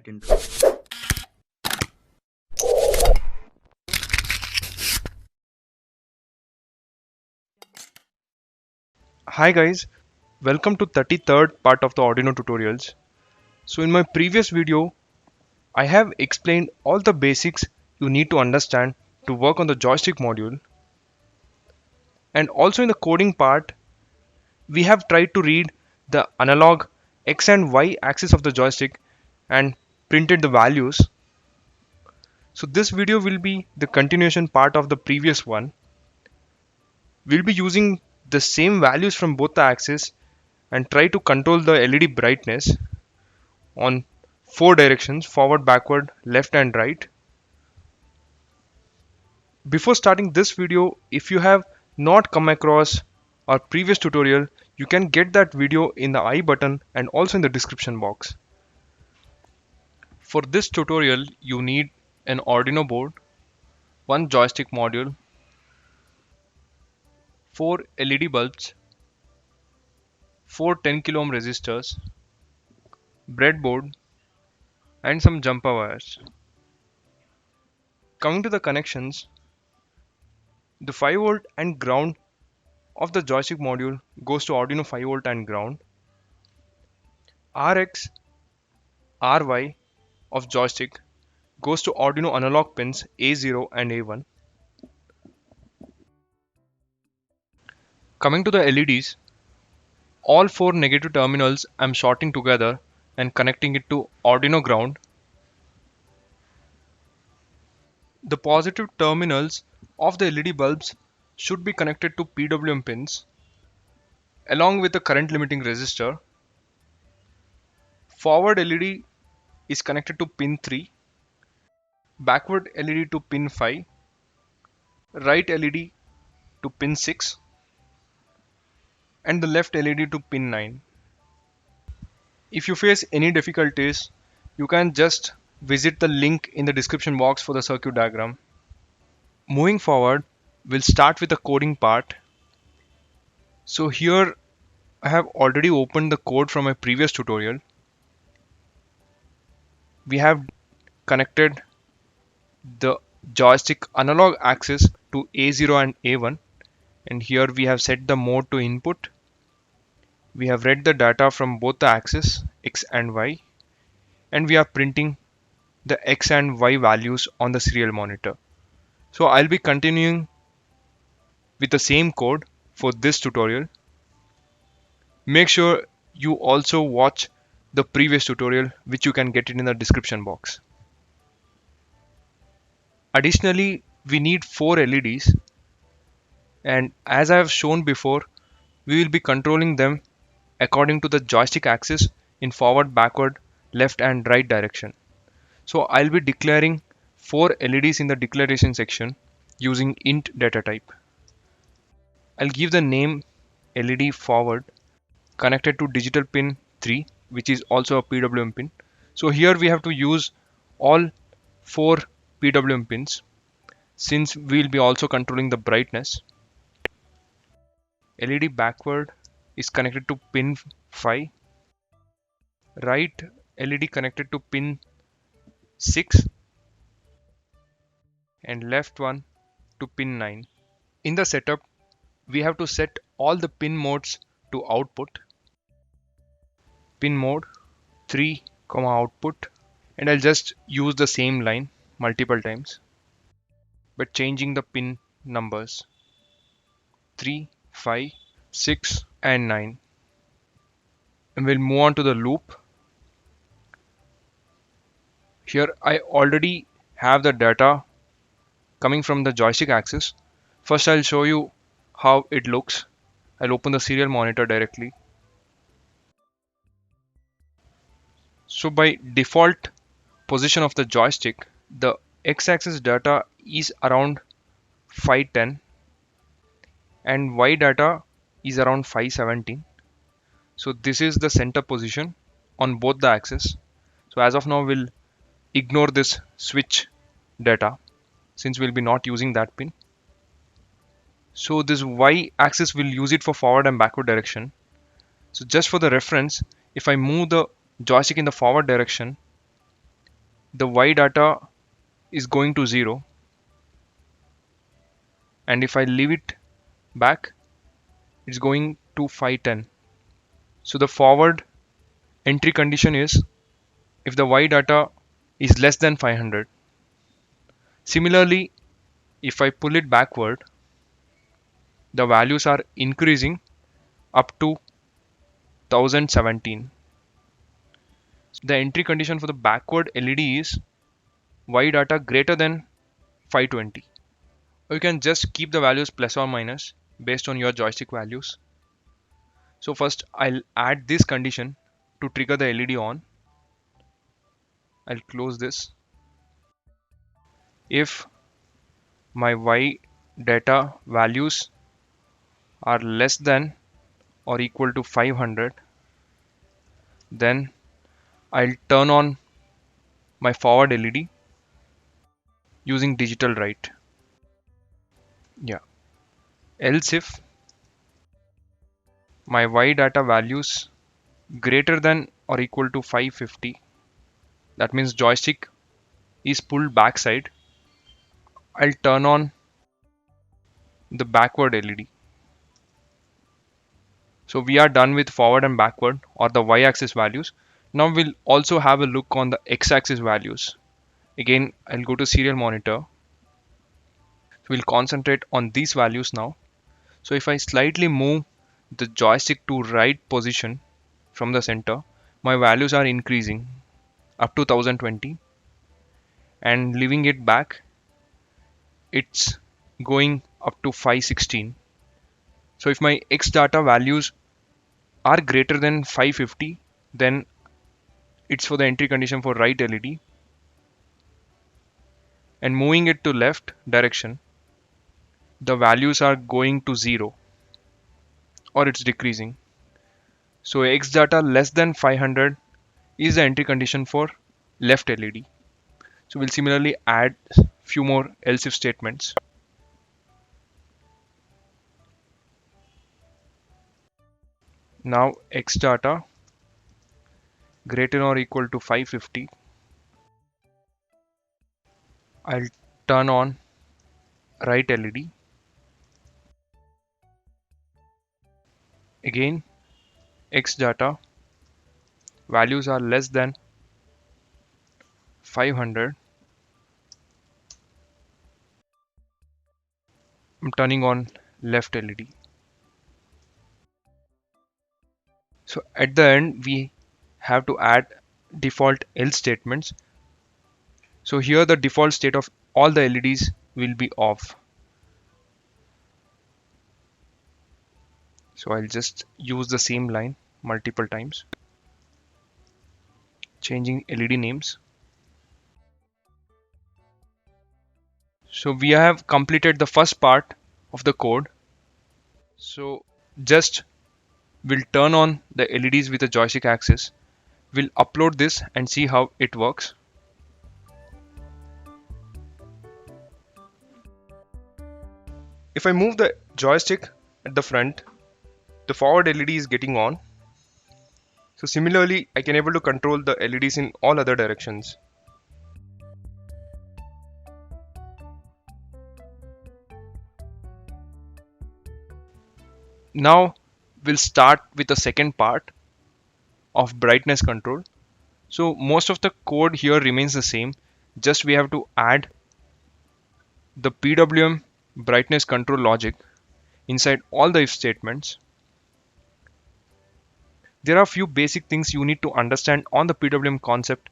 quick intro. Hi guys, welcome to 33rd part of the Arduino tutorials. So in my previous video, I have explained all the basics you need to understand to work on the joystick module. And also in the coding part, we have tried to read the analog X and Y axis of the joystick and printed the values. So this video will be the continuation part of the previous one. We'll be using the same values from both the axes and try to control the LED brightness on four directions: forward, backward, left and right. Before starting this video, if you have not come across our previous tutorial, you can get that video in the I button and also in the description box. For this tutorial, you need an Arduino board, one joystick module, four LED bulbs, four 10 kilo ohm resistors, breadboard and some jumper wires. Coming to the connections, the 5V and ground of the joystick module goes to Arduino 5V and ground. RX, RY of joystick goes to Arduino analog pins A0 and A1. Coming to the LEDs, all four negative terminals I'm shorting together and connecting it to Arduino ground. The positive terminals of the LED bulbs should be connected to PWM pins along with the current limiting resistor. Forward LED is connected to pin 3, backward LED to pin 5, right LED to pin 6 and the left LED to pin 9. If you face any difficulties, you can just visit the link in the description box for the circuit diagram. Moving forward, we'll start with the coding part. So here I have already opened the code from my previous tutorial. We have connected the joystick analog axis to A0 and A1, and here we have set the mode to input. We have read the data from both the axes X and Y, and we are printing the X and Y values on the serial monitor. So I'll be continuing with the same code for this tutorial. Make sure you also watch the previous tutorial, which you can get it in the description box. Additionally, we need 4 LEDs, and as I have shown before, we will be controlling them according to the joystick axis in forward, backward, left and right direction. So I'll be declaring 4 LEDs in the declaration section using int data type. I'll give the name LED forward connected to digital pin 3, which is also a PWM pin. So here we have to use all 4 PWM pins since we'll be also controlling the brightness. LED backward is connected to pin 5, right LED connected to pin 6 and left one to pin 9. In the setup, we have to set all the pin modes to output. Pin mode 3, output, and I'll just use the same line multiple times but changing the pin numbers 3, 5, 6 and 9. And we'll move on to the loop. Here I already have the data coming from the joystick axis. First I'll show you how it looks. I'll open the serial monitor directly. So by default position of the joystick, the x-axis data is around 510 and y data is around 517. So this is the center position on both the axes. So as of now we'll ignore this switch data since we'll be not using that pin. So this y axis will use it for forward and backward direction. So just for the reference, if I move the joystick in the forward direction, the Y data is going to 0, and if I leave it back, it's going to 510. So the forward entry condition is if the Y data is less than 500. Similarly, if I pull it backward, the values are increasing up to 1017. The entry condition for the backward LED is Y data greater than 520. Or you can just keep the values plus or minus based on your joystick values. So first I'll add this condition to trigger the LED on. I'll close this. If my Y data values are less than or equal to 500, then I'll turn on my forward LED using digital write. Yeah. Else if my Y data values greater than or equal to 550, that means joystick is pulled backside, I'll turn on the backward LED. So we are done with forward and backward or the y-axis values. Now we'll also have a look on the x-axis values. Again, I'll go to serial monitor. We'll concentrate on these values now. So if I slightly move the joystick to right position from the center, my values are increasing up to 1020, and leaving it back, it's going up to 516. So if my x data values are greater than 550, then it's for the entry condition for right LED, and moving it to left direction, the values are going to 0 or it's decreasing. So x data less than 500 is the entry condition for left LED. So we'll similarly add few more else if statements. Now x data greater or equal to 550, I'll turn on right LED. Again, x data values are less than 500. I'm turning on left LED. So at the end, we have to add default else statements. So here the default state of all the LEDs will be off. So I'll just use the same line multiple times, changing LED names. So we have completed the first part of the code. So just we'll turn on the LEDs with the joystick axis. We'll upload this and see how it works. If I move the joystick at the front, the forward LED is getting on. So similarly, I can able to control the LEDs in all other directions. Now we'll start with the second part of brightness control. So most of the code here remains the same, just we have to add the PWM brightness control logic inside all the if statements. There are few basic things you need to understand on the PWM concept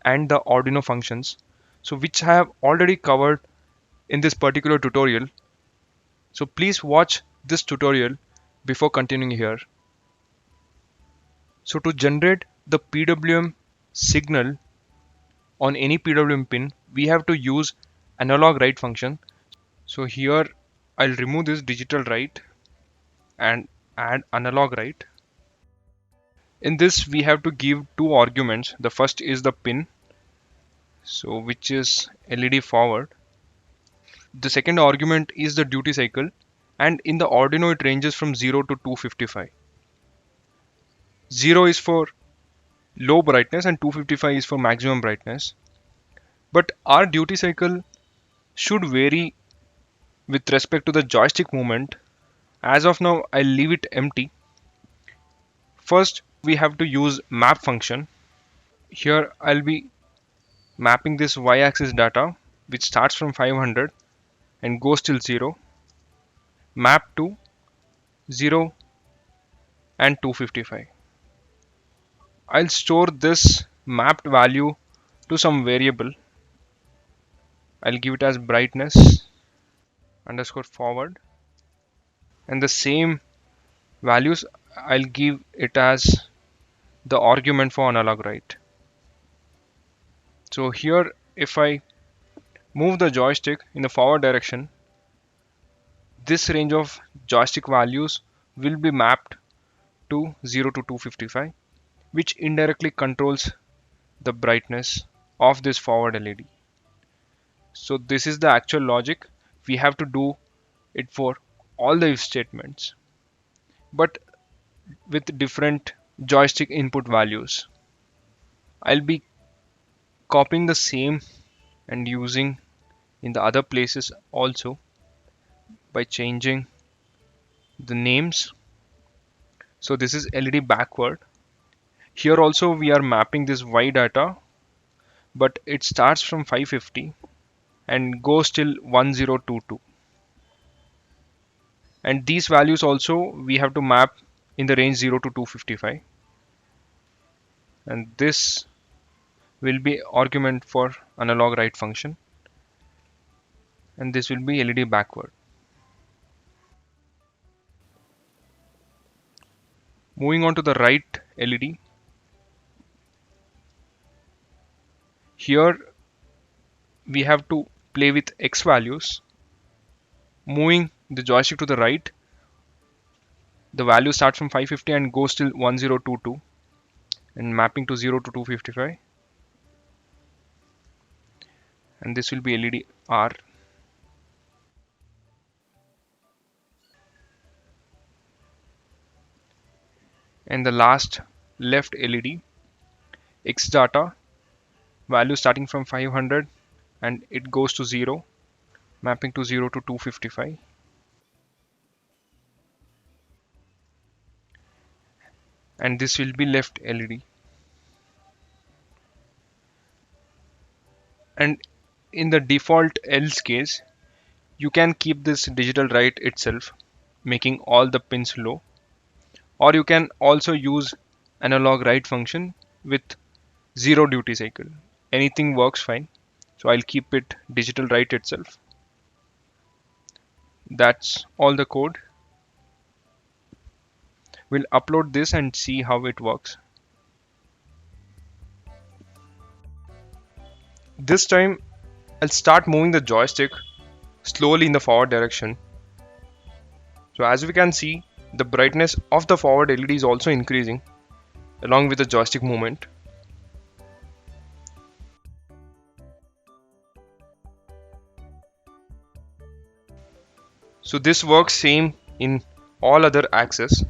and the Arduino functions, so which I have already covered in this particular tutorial. So please watch this tutorial before continuing here. So to generate the PWM signal on any PWM pin, we have to use analog write function. So here I'll remove this digital write and add analog write. In this we have to give two arguments. The first is the pin, so which is LED forward. The second argument is the duty cycle, and in the Arduino it ranges from 0 to 255. 0 is for low brightness and 255 is for maximum brightness. But our duty cycle should vary with respect to the joystick movement. As of now, I'll leave it empty. First, we have to use map function. Here I'll be mapping this y-axis data which starts from 500 and goes till 0, map to 0 and 255. I'll store this mapped value to some variable. I'll give it as brightness underscore forward, and the same values I'll give it as the argument for analog write. So here if I move the joystick in the forward direction, this range of joystick values will be mapped to 0 to 255, which indirectly controls the brightness of this forward LED. So this is the actual logic. We have to do it for all the if statements, but with different joystick input values. I'll be copying the same and using in the other places also by changing the names. So this is LED backward. Here also we are mapping this Y data, but it starts from 550 and goes till 1022. And these values also we have to map in the range 0 to 255. And this will be argument for analog write function. And this will be LED backward. Moving on to the right LED. Here we have to play with X values. Moving the joystick to the right, the value starts from 550 and goes till 1022 and mapping to 0 to 255. And this will be LED R. And the last left LED, X data, value starting from 500 and it goes to 0, mapping to 0 to 255. And this will be left LED. And in the default else case, you can keep this digital write itself, making all the pins low, or you can also use analog write function with 0 duty cycle. Anything works fine. So I'll keep it digital write itself. That's all the code. We'll upload this and see how it works. This time I'll start moving the joystick slowly in the forward direction. So as we can see, the brightness of the forward LED is also increasing along with the joystick movement. So this works same in all other axes.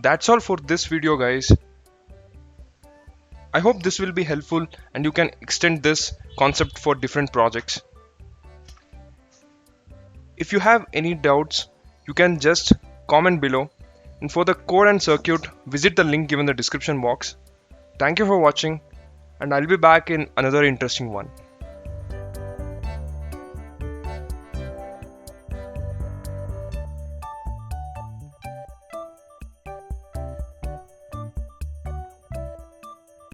That's all for this video, guys. I hope this will be helpful and you can extend this concept for different projects. If you have any doubts, you can just comment below, and for the code and circuit, visit the link given in the description box. Thank you for watching, and I'll be back in another interesting one.